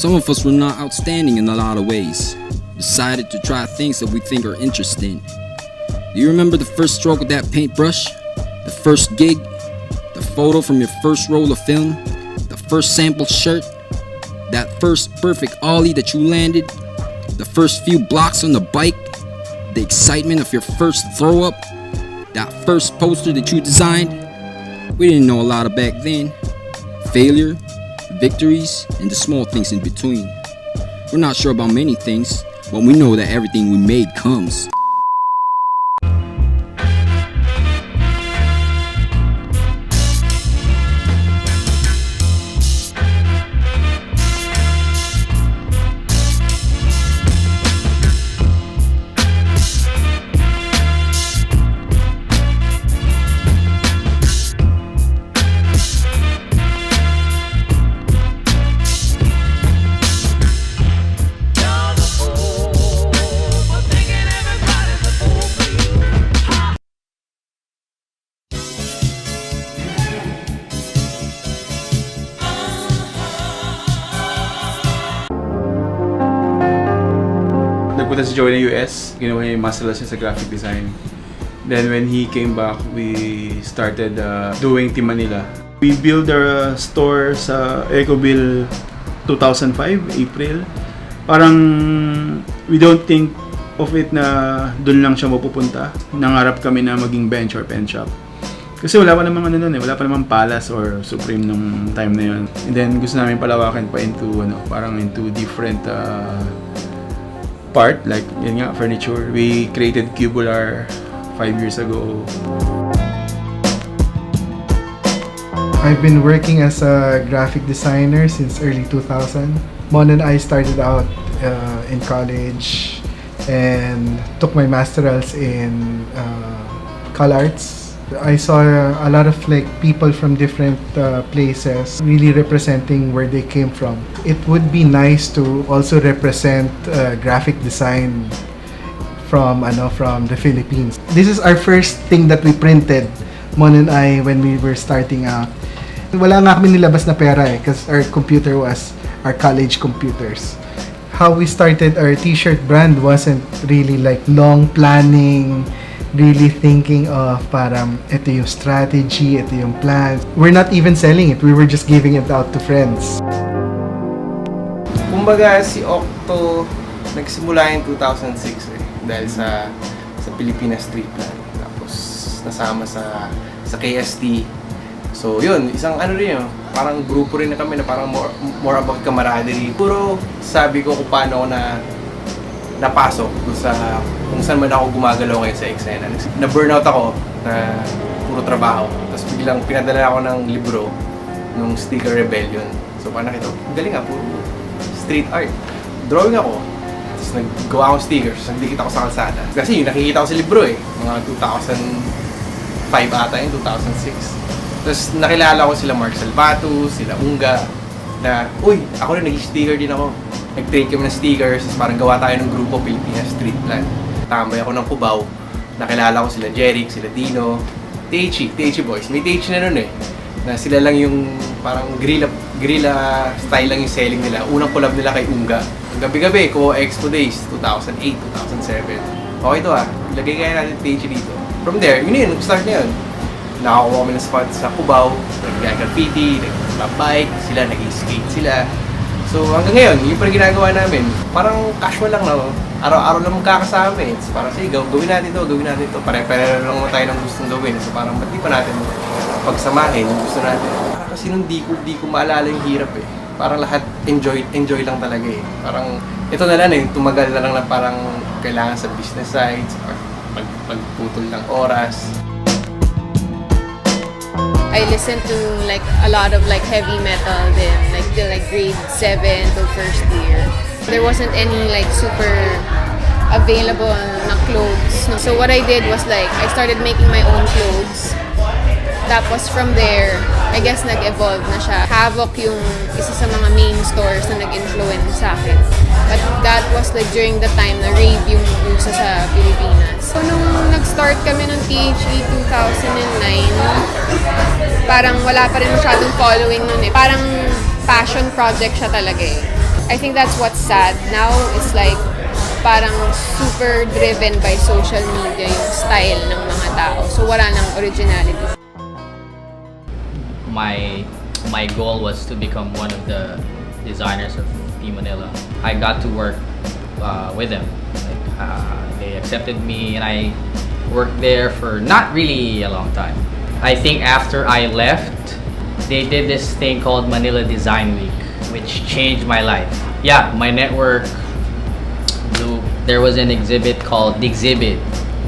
Some of us were not outstanding in a lot of ways. Decided to try things that we think are interesting. Do you remember the first stroke of that paintbrush? The first gig? The photo from your first roll of film? The first sample shirt? That first perfect ollie that you landed? The first few blocks on the bike? The excitement of your first throw up? That first poster that you designed? We didn't know a lot of back then. Failure, victories, and the small things in between. We're not sure about many things, but we know that everything we made comes. Nagpunta si Joey ng US, ginawa niya yung master's niya sa graphic design. Then when he came back, we started doing Team Manila. We built our store sa Ecoville 2005, April. Parang we don't think of it na doon lang siya mapupunta. Nangarap kami na maging bench or pen shop. Kasi wala pa namang wala pa namang Palace or Supreme nung time na yun. And then gusto namin palawakan pa into parang into different part, like yun nga, furniture. We created Cubular 5 years ago. I've been working as a graphic designer since early 2000. Mon and I started out in college and took my masterals in Cal Arts. I saw a lot of people from different places really representing where they came from. It would be nice to also represent graphic design from the Philippines. This is our first thing that we printed, Mon and I, when we were starting out. Wala nga kami nilabas na pera because our computer was our college computers. How we started our t-shirt brand wasn't really long planning, really thinking of parang ito yung strategy, ito yung plan. We're not even selling it, we were just giving it out to friends. Kumbaga si Octo nagsimula in 2006 dahil sa Pilipinas Street Plan. Tapos nasama sa KST. So yun, isang rin yun, parang grupo rin na kami na parang more about camaraderie. Puro sabi ko kung paano ako napasok sa kung saan man ako gumagalaw ngayon sa eksena. Na-burnout ako na puro trabaho. Tapos biglang pinadala ako ng libro nung Sticker Rebellion. So paano ito? Galing nga, puro street art. Drawing ako. Tapos naggawa akong stickers. Nagdikit ako sa kalsada. Kasi yung nakikita ko sa libro mga 2005 ata yun, 2006. Tapos nakilala ko sila Mark Salvato, sila Unga, na, uy, ako rin nag-sticker din ako. Nag-trade kami ng stickers, parang gawa tayo ng grupo Pilipinas Street Plan. Tambay ako ng Cubao, nakilala ko sila Jeric, sila Dino, Teichi Boys. May Teichi na nun na sila lang yung parang guerrilla style lang yung selling nila. Unang collab nila kay Unga. Gabi-gabi, Expo Days, 2008, 2007. Okay to ilagay kaya natin Teichi dito. From there, yun nag-start na yun. Nakakuha kami ng spot sa Cubao, nag-graffiti, nag-bike, sila, nag-skate sila. So hanggang ngayon, yung pa ginagawa namin, parang casual lang araw-araw lang magkakasama It's parang sige, gawin natin to. Pare-pare lang naman tayo ng gustong gawin. So parang ba't di pa natin pagsamahin yung gusto natin. Parang kasi nung di ko maalala yung hirap Parang lahat enjoy lang talaga Parang ito na lang tumagal na lang na parang kailangan sa business sides, or pagputol ng oras. I listened to a lot of heavy metal then till grade 7 to first year. There wasn't any super available na clothes. No? So what I did was I started making my own clothes. Tapos from there, I guess nag-evolve na siya. Havoc yung isa sa mga main stores na nag-influence sa akin. But that was during the time na rave yung uso sa Pilipinas. So nung nag-start kami ng THE 2009, parang wala pa rin masyadong following nun Parang passion project siya talaga I think that's what's sad. Now, it's like, parang super driven by social media yung style ng mga tao. So, wala nang originality. My goal was to become one of the designers of Team Manila. I got to work with them. Like, they accepted me and I worked there for not really a long time. I think after I left, they did this thing called Manila Design Week, which changed my life. Yeah, my network blew. There was an exhibit called The Exhibit,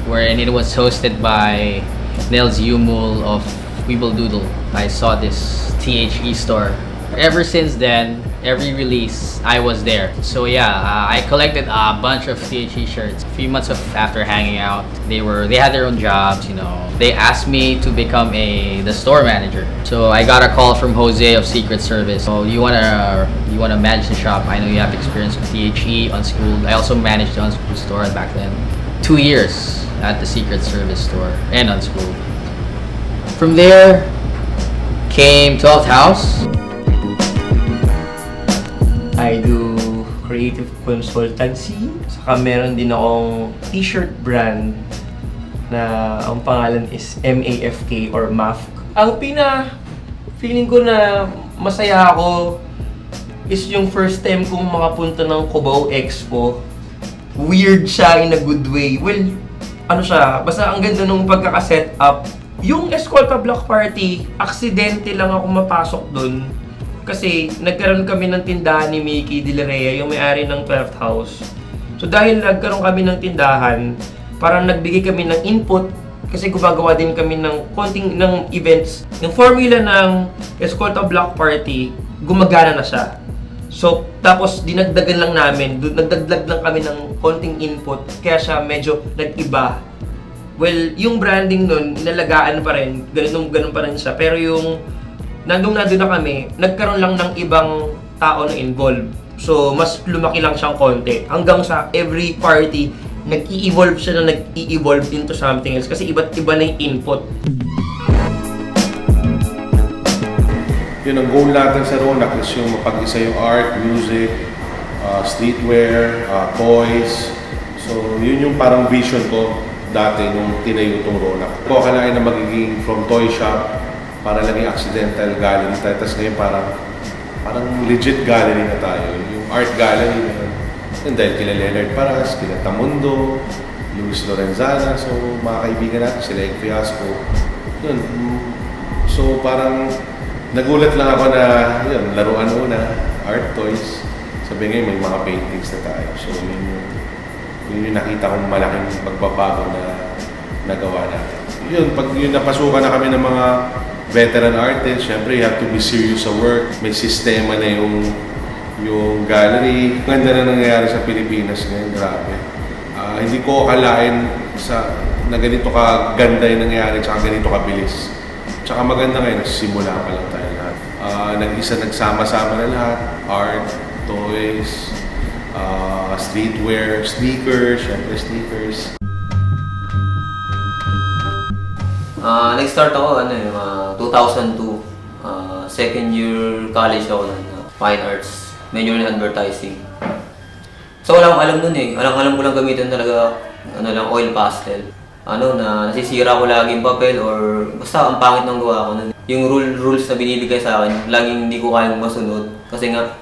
wherein it was hosted by Nels Yumul of Weeble Doodle. I saw this THE store. Ever since then, every release, I was there. So yeah, I collected a bunch of THE shirts. A few months after hanging out, they had their own jobs, you know. They asked me to become the store manager. So I got a call from Jose of Secret Service. So you wanna manage the shop? I know you have experience with THE, Unschooled. I also managed the Unschooled store back then. 2 years at the Secret Service store and Unschooled. From there came 12th House. I do creative consultancy. Saka meron din akong t-shirt brand na ang pangalan is MAFK or MAFK. Ang feeling ko na masaya ako is yung first time kong makapunta ng Cubao Expo. Weird siya in a good way. Well, ano siya, basta ang ganda nung pagkaka-set up. Yung Escolta Block Party, aksidente lang ako mapasok dun. Kasi nagkaroon kami ng tindahan ni Mickey De La Rea, yung may-ari ng 12th House. So dahil nagkaroon kami ng tindahan, parang nagbigay kami ng input kasi gumagawa din kami ng konting ng events. Yung formula ng Escolta Block Party, gumagana na siya. So tapos dinagdagan lang namin, nagdagdag lang kami ng konting input, kaya siya medyo nag-iba. Well, yung branding nun, inalagaan pa rin, ganun pa rin siya. Pero yung nandun na kami, nagkaroon lang ng ibang tao na involved. So, mas lumaki lang siyang konti. Hanggang sa every party, nag-i-evolve siya na nag-i-evolve into something else. Kasi iba't iba na yung input. Yun ang goal natin sa Ronak is yung mapag-isa yung art, music, streetwear, toys. So, yun yung parang vision ko dati nung tinayo itong Ronak. Ko akalain na magiging from toy shop, para laging accidental gallery tayo. Tapos ngayon parang legit gallery na tayo. Yung art gallery na yun dahil kila Leonard Paras, kila Tamundo, Luis Lorenzana. So mga kaibigan natin, sila yung Fiasco. Yun. So parang nagulat lang ako na yun, laruan una, art toys. Sabi ngayon may mga paintings na tayo. So yun yung nakita kong malaking pagbabago na nagawa natin. Yun, pag yun napasukan na kami ng mga veteran artist, syempre you have to be serious sa work. May sistema na yung gallery. Ganda na nangyayari sa Pilipinas ngayon, grabe. Hindi ko akalain na ganito kaganda yung nangyayari tsaka ganito kabilis. Tsaka maganda ngayon, nagsisimula pa lang tayo lahat. Nagsama-sama na lahat. Art, toys, streetwear, sneakers, syempre sneakers. Nag-start ako 2002. Second year college ako ng Fine Arts, major in advertising. So wala akong alam nun eh. Alam ko lang gamitin talaga oil pastel. Nasisira ko lagi yung papel or basta ang pangit ng gawa ko nun. Yung rules na binibigay sa akin, laging hindi ko kayang masunod. Kasi nga,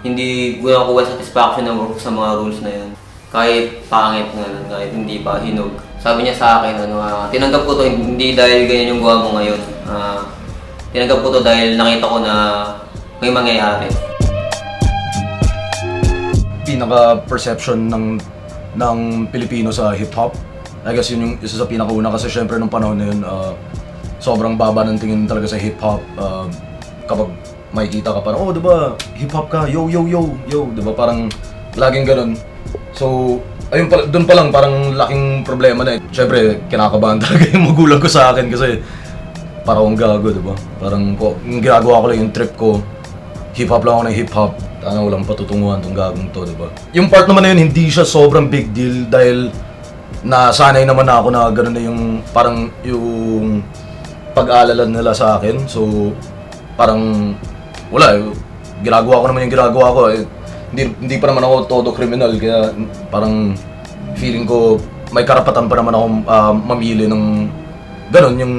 hindi ko nakuha satisfaction ng work sa mga rules na yun. Kahit pangit nga nun, kahit hindi pa hinog. Sabi niya sa akin, tinanggap ko to hindi dahil ganyan yung gawa mo ngayon. Tinanggap ko to dahil nakita ko na may mangyayari. Pinaka-perception ng Pilipino sa hip-hop, I guess yun yung isa sa pinakauna kasi syempre nung panahon na yun, sobrang baba ng tingin talaga sa hip-hop. Kapag makikita ka parang, oh diba, hip-hop ka, yo, diba, parang laging ganun. So, ayun pala, doon pa lang parang laking problema na eh. Siyempre, kinakabahan talaga yung magulang ko sa akin kasi parang akong gago, diba? Parang yung ginagawa ko lang yung trip ko, hip-hop lang ako ng hip-hop, walang patutunguhan tong gagong to, diba? Yung part naman na yun, hindi siya sobrang big deal dahil nasanay naman ako na gano'n na yung parang yung pag-aalala nila sa akin. So, parang wala eh. Ginagawa ko naman yung ginagawa ko eh. hindi pa naman ako todo criminal, kaya parang feeling ko may karapatan pa naman akong mamili ng ganun, yung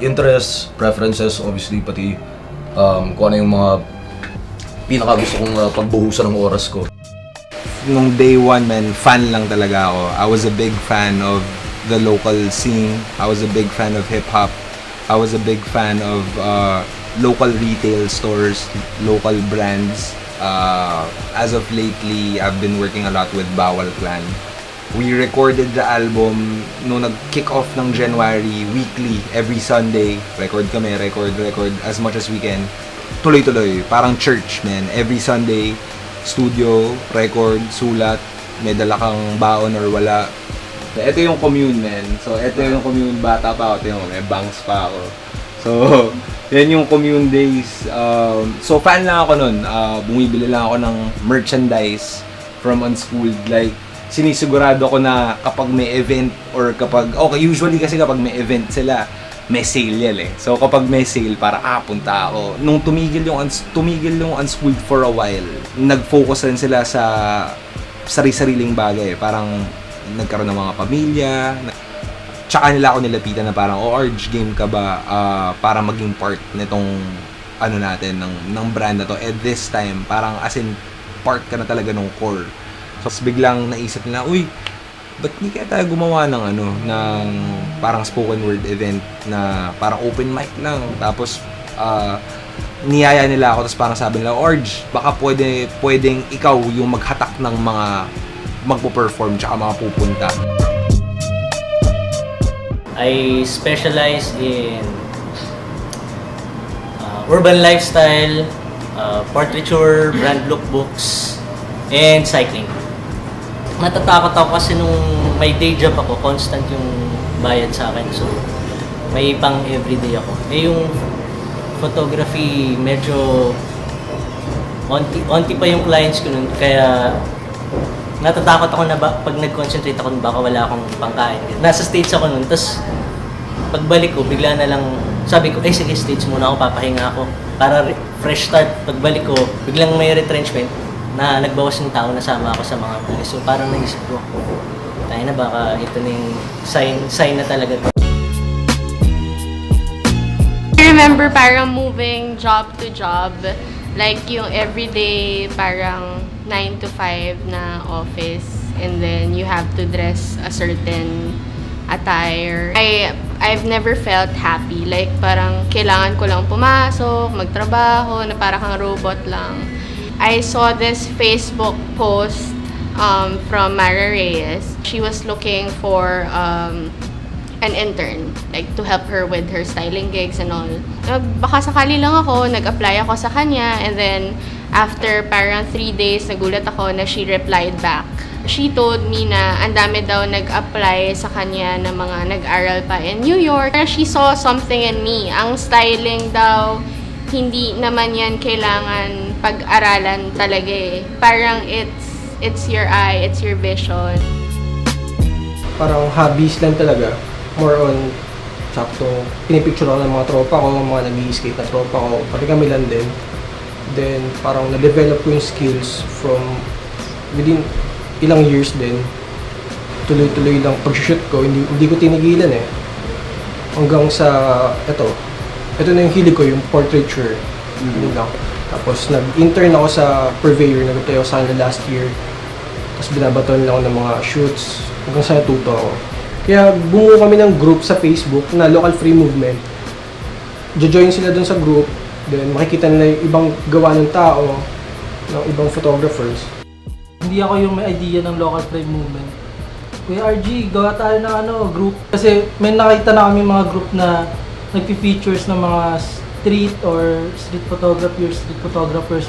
interests, preferences, obviously, pati kung ano yung mga pinaka gusto kong pagbuhusan ng oras ko. Nung day one, man, fan lang talaga ako. I was a big fan of the local scene. I was a big fan of hip-hop. I was a big fan of local retail stores, local brands. As of lately, I've been working a lot with Bawal Clan. We recorded the album nung nag-kick off ng January, weekly, every Sunday. Record as much as we can. Tuloy-tuloy, parang church, man. Every Sunday, studio, record, sulat, may dala kang baon or wala. Ito yung commune, man. So, ito yung commune, bata pa ako. May bangs pa ako. So, yan yung commune days. So, fan lang ako nun. Bumibili lang ako ng merchandise from Unschooled. Like, sinisigurado ko na kapag may event or kapag, okay, usually kasi kapag may event sila, may sale yan eh. So kapag may sale, para punta ako. Nung tumigil yung Unschooled for a while, nag-focus rin sila sa sari-sariling bagay. Parang nagkaroon ng mga pamilya. Tsaka nila ako nilapitan na parang, Arj, game ka ba para maging part nitong ano natin, ng brand na to. At this time, parang as in, part ka na talaga ng core. So, biglang naisip nila, uy, ba't di kaya tayo gumawa ng ng parang spoken word event na parang open mic lang. Tapos, niyaya nila ako, tapos parang sabi nila, Orge, baka pwedeng ikaw yung maghatak ng mga magpo-perform tsaka mga pupunta. I specialize in urban lifestyle, portraiture, brand lookbooks, and cycling. Natatakot ako kasi nung may day job ako, constant yung bayad sa akin. So, may pang everyday ako. Yung photography, medyo onti pa yung clients ko nun. Kaya natatakot ako na pag nag-concentrate ako, baka wala akong pangkain. Nasa States ako nun, tapos pagbalik ko, bigla na lang, sabi ko, sige, States muna ako, papahinga ako. Para fresh start, pagbalik ko, biglang may retrenchment na nagbawas ng tao, nasama ako sa mga pulis. So parang naisip ko, tayo na baka ito na yung sign na talaga. I remember parang moving job to job, like yung everyday parang 9 to 5 na office, and then you have to dress a certain attire. I've never felt happy, like parang kailangan ko lang pumasok, magtrabaho, na parang kang robot lang. I saw this Facebook post from Mara Reyes. She was looking for an intern, like to help her with her styling gigs and all. Baka sakali lang ako, nag-apply ako sa kanya, and then after parang 3 days, nagulat ako na she replied back. She told me na ang dami daw nag-apply sa kanya na mga nag-aral pa in New York. She saw something in me. Ang styling daw, hindi naman yan kailangan pag-aralan talaga eh. Parang it's your eye, it's your vision. Parang hobbies lang talaga. More on, sakto, pinipicture ako ng mga tropa ko, mga nag-i-skate na tropa ko, pati kami lang din. Then, parang na-develop ko yung skills from within ilang years din. Tuloy-tuloy lang pag-shoot ko, hindi ko tinigilan eh. Hanggang sa, ito na yung hilig ko, yung portraiture. Yun lang. Tapos nag-intern ako sa Purveyor, nag-apply ako sa kanila last year. Tapos binabaton lang ako ng mga shoots, hanggang sa natuto ako. Kaya bumuo kami ng group sa Facebook na Local Free Movement. Jo-join sila dun sa group, then makikita nila yung ibang gawa ng tao, ng ibang photographers. Hindi ako yung may idea ng Local Free Movement. Kuya RG, gawa tayo ng group. Kasi may nakita na kami mga group na nagpi-features ng mga street or street photographers,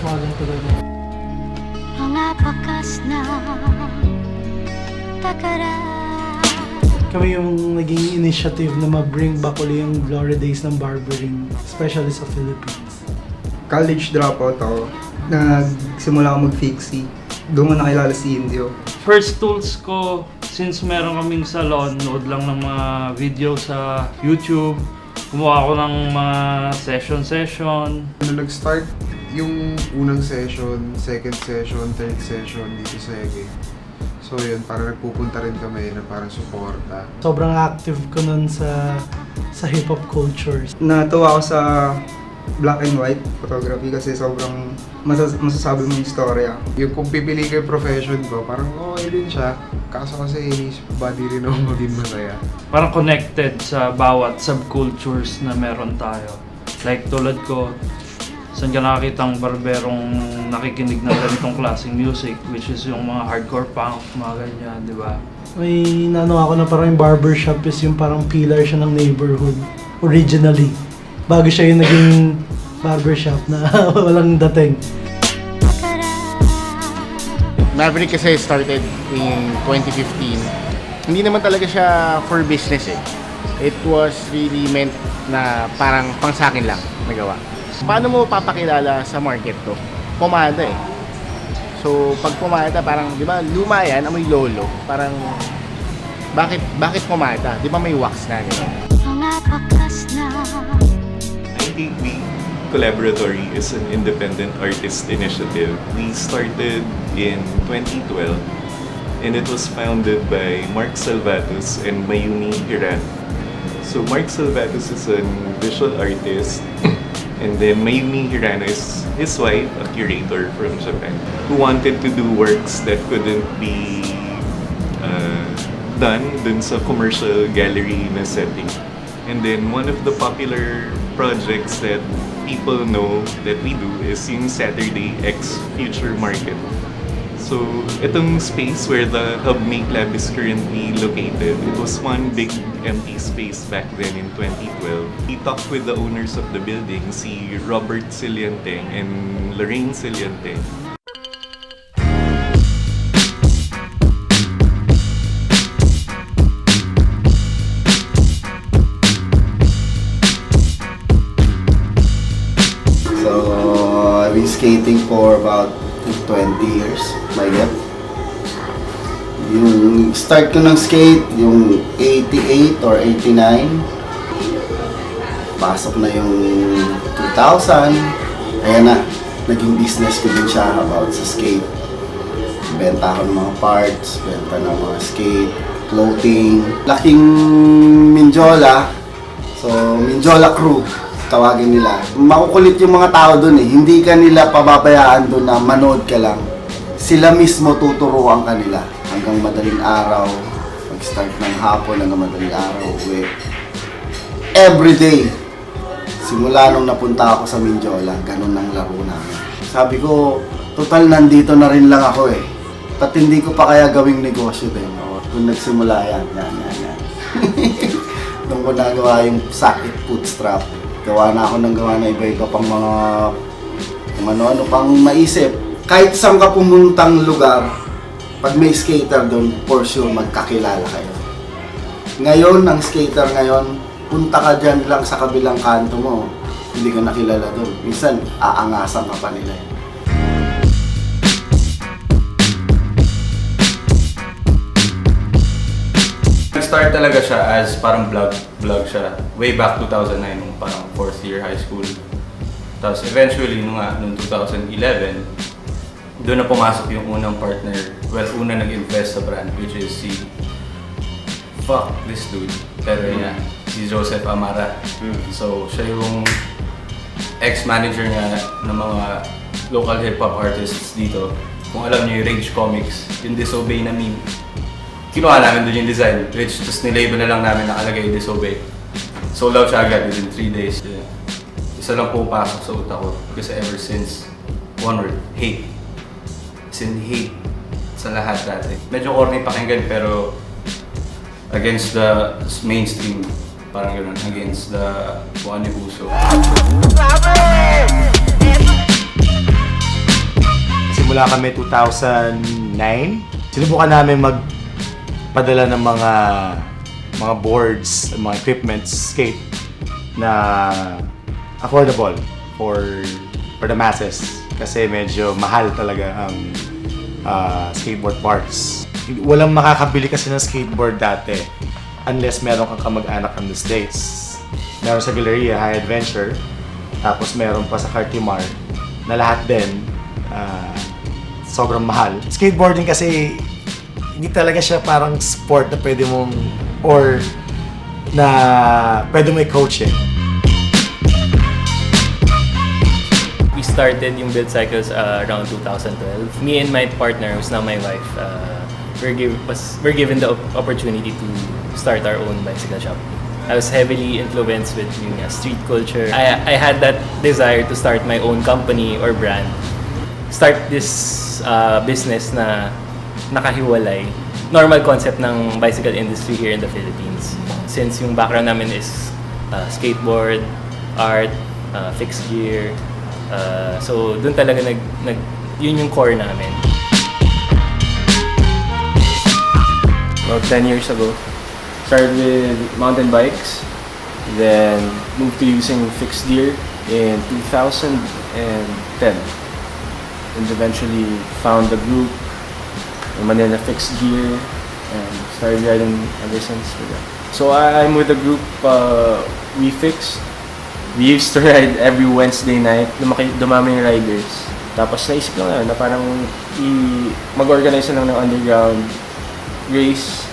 mga ganito-ganyan. Mga bakas na takara. Kami yung naging initiative na ma-bring back ulit yung glory days ng barbering, especially sa Philippines. College dropout ako. Nagsimula ako mag-fixie. Doon ko nakilala si Indio. First tools ko, since meron kaming salon, nood lang ng mga video sa YouTube. Gumawa ako ng mga session. Nung nag-start yung unang session, second session, third session dito sa Ege. So yun, parang nagpupunta rin kami na parang suporta. Sobrang active ko nun sa hip-hop culture. Natuwa ako sa black and white photography kasi sobrang masasabi mo yung istorya. Yung kung pipili ko yung profession ko, parang okay din siya. Kaso kasi body rin ako maging masaya. Parang connected sa bawat subcultures na meron tayo. Like tulad ko, saan ka nakakitang barberong nakikinig ng ganitong klaseng music, which is yung mga hardcore punk, mga ganyan, di ba? May nano ako na parang yung barbershop is yung parang pillar siya ng neighborhood originally. Bago siya yung naging barbershop na walang dating. Maverick kasi started in 2015. Hindi naman talaga siya for business eh. It was really meant na parang pang sa akin lang nagawa. Paano mo papakilala sa market to? Pomada eh. So pag pomada parang, di ba, luma yan, amoy lolo. Parang, bakit pomada? Di ba may wax na nila? I think the Collaboratory is an independent artist initiative. We started in 2012 and it was founded by Mark Salvatus and Mayumi Hiran. So Mark Salvatus is a visual artist and then Mayumi Hirano is his wife, a curator from Japan, who wanted to do works that couldn't be done dun sa commercial gallery na setting. And then one of the popular projects that people know that we do is yung Saturday X Future Market. So, itong space where the Hub Make Lab is currently located, it was one big empty space back then in 2012. We talked with the owners of the building, si Robert Silianteng and Lorraine Silianteng. I've been skating for about 20 years, my God. Yung start ko ng skate, yung 88 or 89. Pasok na yung 2000. Ayan na, naging business ko din siya about sa skate. Benta ako ng mga parts, benta ng mga skate, clothing. Laking Minjola, so Minjola crew tawagin nila. Makukulit yung mga tao dun eh. Hindi ka nila pababayaan dun na manood ka lang. Sila mismo tuturuan ka nila. Hanggang madaling araw, mag-start ng hapon hanggang madaling araw, uwi. Everyday. Simula nung napunta ako sa Minjola, ganun ang laro namin. Sabi ko, total nandito na rin lang ako eh. Ba't hindi ko pa kaya gawing negosyo din? Kung nagsimula yan. Doon ko nagawa yung sakit bootstrap. Gawa na ako ng gawa na iba-iba pang mga kung ano-ano pang maisip. Kahit saan ka pumuntang lugar, pag may skater doon, for sure magkakilala kayo. Ngayon, ang skater ngayon, punta ka dyan lang sa kabilang kanto mo, hindi ka nakilala doon. Minsan, aangasan ka pa nila. Nag-start talaga siya as parang vlog siya. Way back 2009, nung parang 4th year high school. Tapos eventually, nung 2011, doon na pumasok yung unang partner. Well, una nag-invest sa brand, which is si this dude. Pero yeah, si Joseph Amara. So, siya yung ex-manager niya ng mga local hip-hop artists dito. Kung alam niyo yung Rage Comics, yung Disobey na meme. Kinuha namin doon yung design, which just nilabel na lang namin nakalagay Disobey. Sold out siya agad within 3 days. Yeah. Isa lang pumapasok sa utak ko kasi ever since, one word, hate. As in hate sa lahat dati. Medyo corny pakinggan pero against the mainstream, parang gano'n, against the kung ano yung uso. Simula kami 2009, sinubukan namin magpadala ng mga boards, mga equipments, skate na affordable for the masses kasi medyo mahal talaga ang skateboard parts. Walang makakabili kasi ng skateboard dati unless meron kang kamag-anak on the States. Meron sa Galleria, High Adventure, tapos meron pa sa Cartimar, na lahat din sobrang mahal. Skateboarding kasi hindi talaga siya parang sport na pwede mong or na pwede mo i-coach eh. We started yung build cycles around 2012. Me and my partner, who's now my wife, we're given the opportunity to start our own bicycle shop. I was heavily influenced with yung street culture. I had that desire to start my own company or brand. Start this business na nakahiwalay. Normal concept ng bicycle industry here in the Philippines. Since yung background namin is skateboard, art, fixed gear. So dun talaga yun yung core namin. About 10 years ago, started with mountain bikes, then moved to using fixed gear in 2010, and eventually found the group, Manila Fixed Gear, and started riding ever since with them. So I'm with the group We Fix. We used to ride every Wednesday night. Dumami yung riders. Tapos naisip lang na parang mag-organize na lang ng underground race.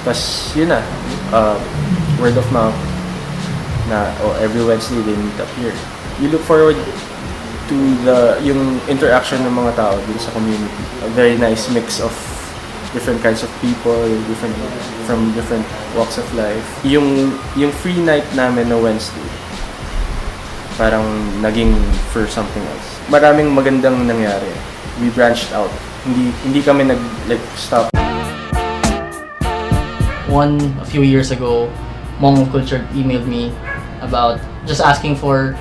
Tapos yun na, word of mouth na every Wednesday they meet up here. We look forward to yung interaction ng mga tao dun sa community. A very nice mix of different kinds of people, from different walks of life. Yung free night namin na Wednesday, parang naging for something else. Maraming magandang nangyari. We branched out. Hindi kami stop. A few years ago, Mong of Culture emailed me about just asking for,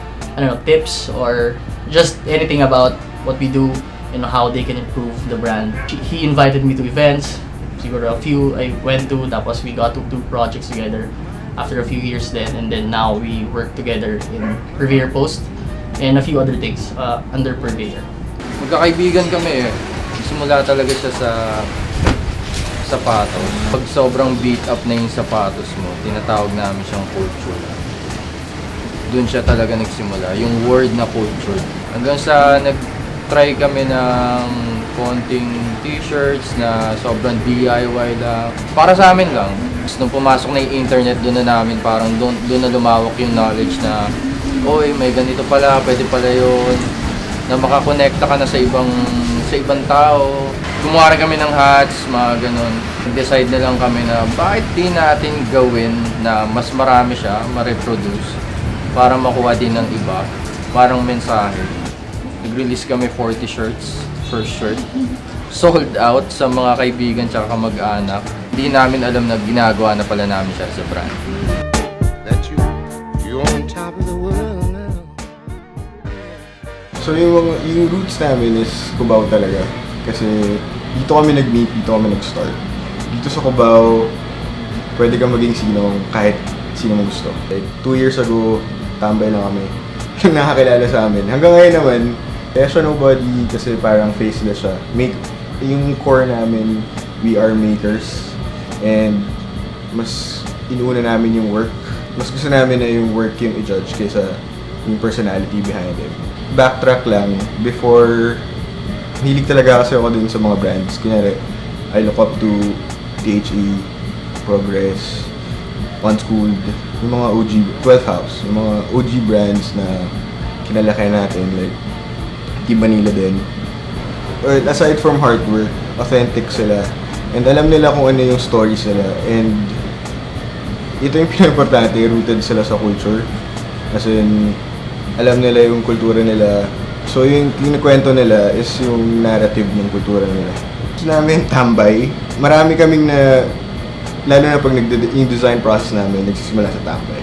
tips or just anything about what we do and how they can improve the brand. He invited me to events. Siguro a few I went to, tapos we got to do projects together after a few years then, and then now we work together in Purveyor Post and a few other things under Purveyor. Magkakaibigan kami eh. Simula talaga siya sa sapatos. Pag sobrang beat up na yung sapatos mo, tinatawag namin siyang culture. Doon siya talaga nagsimula, yung word na culture. Hanggang sa nag-try kami ng konting t-shirts na sobrang DIY lang. Para sa amin lang. Nung pumasok na yung internet, doon na namin parang doon na lumawak yung knowledge na oy, may ganito pala, pwede pala yun. Na makakonekta ka na sa ibang tao. Gumawa rin kami ng hats, mga ganun. Nag-decide na lang kami na bakit di natin gawin na mas marami siya, ma-reproduce para makuha din ng iba, parang mensahe. Nag-release kami 40 shirts, first shirt. Sold out sa mga kaibigan tsaka kamag-anak. Hindi namin alam na ginagawa na pala namin siya sa brand. So yung roots namin is Cubao talaga. Kasi dito kami nag-meet, dito kami nag-start. Dito sa Cubao, pwede kang maging kahit sino mo gusto. Like 2 years ago, tambay na kami. Yung nakakilala sa amin. Hanggang ngayon naman, kaya siya nobody kasi parang faceless siya. Yung core namin, we are makers. And mas inuuna namin yung work. Mas gusto namin na yung work yung i-judge kaysa yung personality behind it. Backtrack lang, before, hilig talaga kasi ako dun sa mga brands. Kunyari, I look up to THE, Progress, Unschooled, yung mga OG, 12th House, yung mga OG brands na kinalaki natin, like Team Manila din. Well, aside from hard work, authentic sila. And alam nila kung ano yung stories nila. And ito yung pinaka-importante, rooted sila sa culture. As in, alam nila yung kultura nila. So yung kinikwento nila is yung narrative ng kultura nila. Gusto namin tambay. Marami kaming lalo na pag yung design process namin, nagsisimula sa tambay.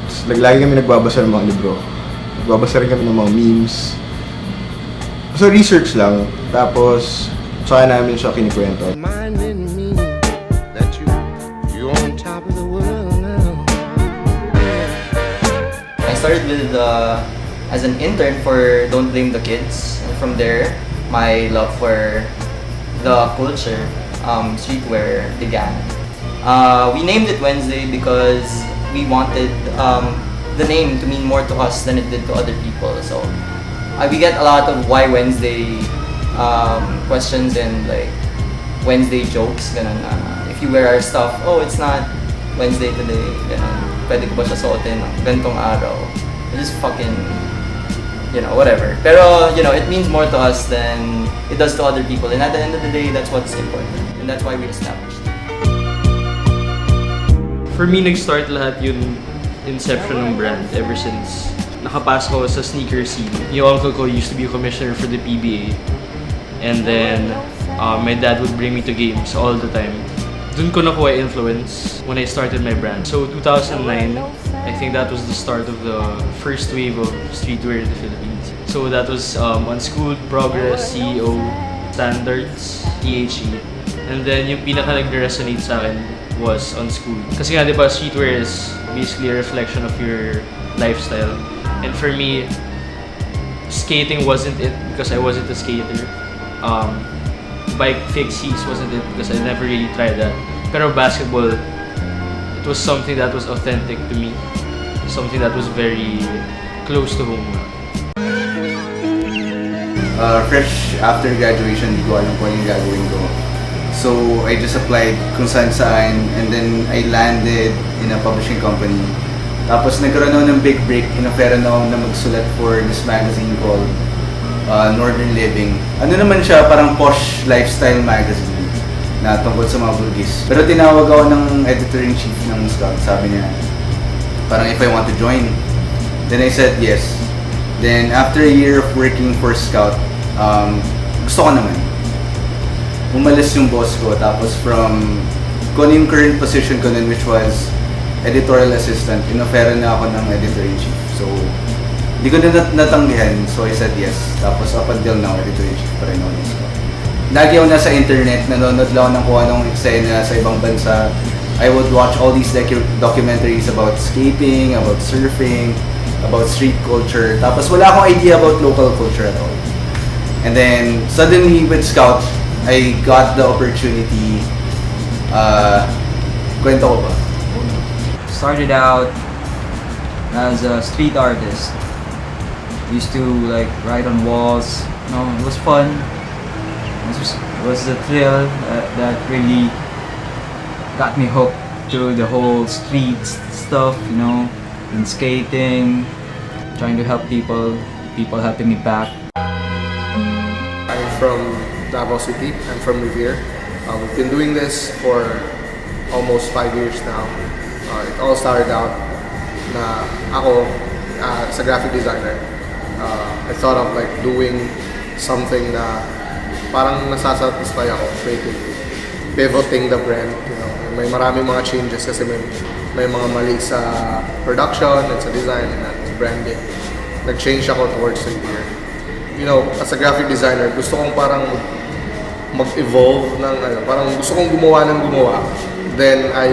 So, lagi kami nagbabasa ng mga libro. Nagbabasa rin kami ng mga memes. So research lang. Tapos, saka namin siya kinikwento. I started with as an intern for Don't Blame the Kids. And from there, my love for the culture, streetwear began. We named it Wednesday because we wanted the name to mean more to us than it did to other people. So we get a lot of why Wednesday questions and like Wednesday jokes. Ganun, if you wear our stuff, oh, it's not Wednesday today. Ganun. Pwede ko ba siya suotin ng ganitong araw? Just fucking, you know, whatever. Pero, you know, it means more to us than it does to other people. And at the end of the day, that's what's important. And that's why we established it. For me, nag-start lahat yung inception ng brand ever since nakapasok ako sa sneaker scene. Yung uncle ko used to be a commissioner for the PBA. And then, my dad would bring me to games all the time. Dun ko nakuha influence when I started my brand. So 2009, I think that was the start of the first wave of streetwear in the Philippines. So that was Unschooled, Progress, CEO, Standards, THE. And then yung pinaka nag-resonate sa akin was Unschooled. Kasi nga diba, streetwear is basically a reflection of your lifestyle. And for me, skating wasn't it because I wasn't a skater. Bike fixies wasn't it because I never really tried that. Pero basketball, it was something that was authentic to me. Something that was very close to home. Fresh after graduation, di ko alam kung anong gagawin ko. So, I just applied kung saan-saan and then I landed in a publishing company. Tapos nagkaroon ako ng big break, inoferan ako na magsulat for this magazine called Northern Living. Ano naman siya, parang posh lifestyle magazine na tungkol sa mga bulgis. Pero tinawag ako ng editor-in-chief ng Scout. Sabi niya, parang if I want to join. Then I said yes. Then after a year of working for Scout, gusto ko naman. Umalis yung boss ko. Tapos from kung yung current position ko nun, which was editorial assistant, inoferan na ako ng editor-in-chief. So, hindi ko na natanggihan, so I said yes. Tapos up until now, editor-in-chief pa rin ako. Lagi ako nasa internet, nanonood lang ako ng kung anong eksena sa ibang bansa. I would watch all these documentaries about skating, about surfing, about street culture. Tapos wala akong idea about local culture at all. And then, suddenly with Scout, I got the opportunity. Kwento ko ba? Started out as a street artist. Used to like write on walls. You know, it was fun. It was the thrill that really got me hooked to the whole street stuff. You know, in skating, trying to help people helping me back. I'm from Davao City. I'm from Revere. We've been doing this for almost 5 years now. It all started out na ako as a graphic designer. I thought of like doing something na parang nasasatisfy ako creatively. Pivoting the brand, you know. May maraming mga changes kasi may mga mali sa production and sa design and sa branding. Nag-change ako towards the year. You know, as a graphic designer, gusto kong parang mag-evolve ng parang gusto kong gumawa ng gumawa. Then I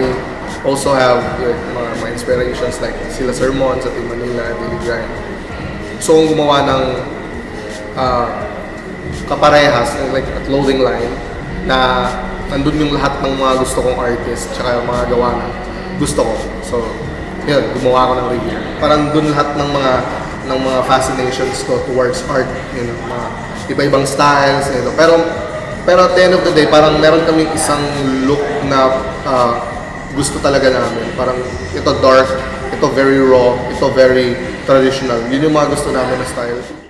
also have like, mga inspirations like sila Sermon sa Team Manila, Daily Grind. Gusto kong gumawa ng kaparehas, like a clothing line na nandun yung lahat ng mga gusto kong artist tsaka yung mga gawa na gusto ko. So, yun, gumawa ko ng Revere. Parang dun lahat ng mga fascinations ko towards art, you know, mga iba-ibang styles, you know. Pero at the end of the day, parang meron kaming isang look na gusto talaga namin. Parang ito dark, ito very raw, ito very traditional. Yun yung mga gusto namin na style.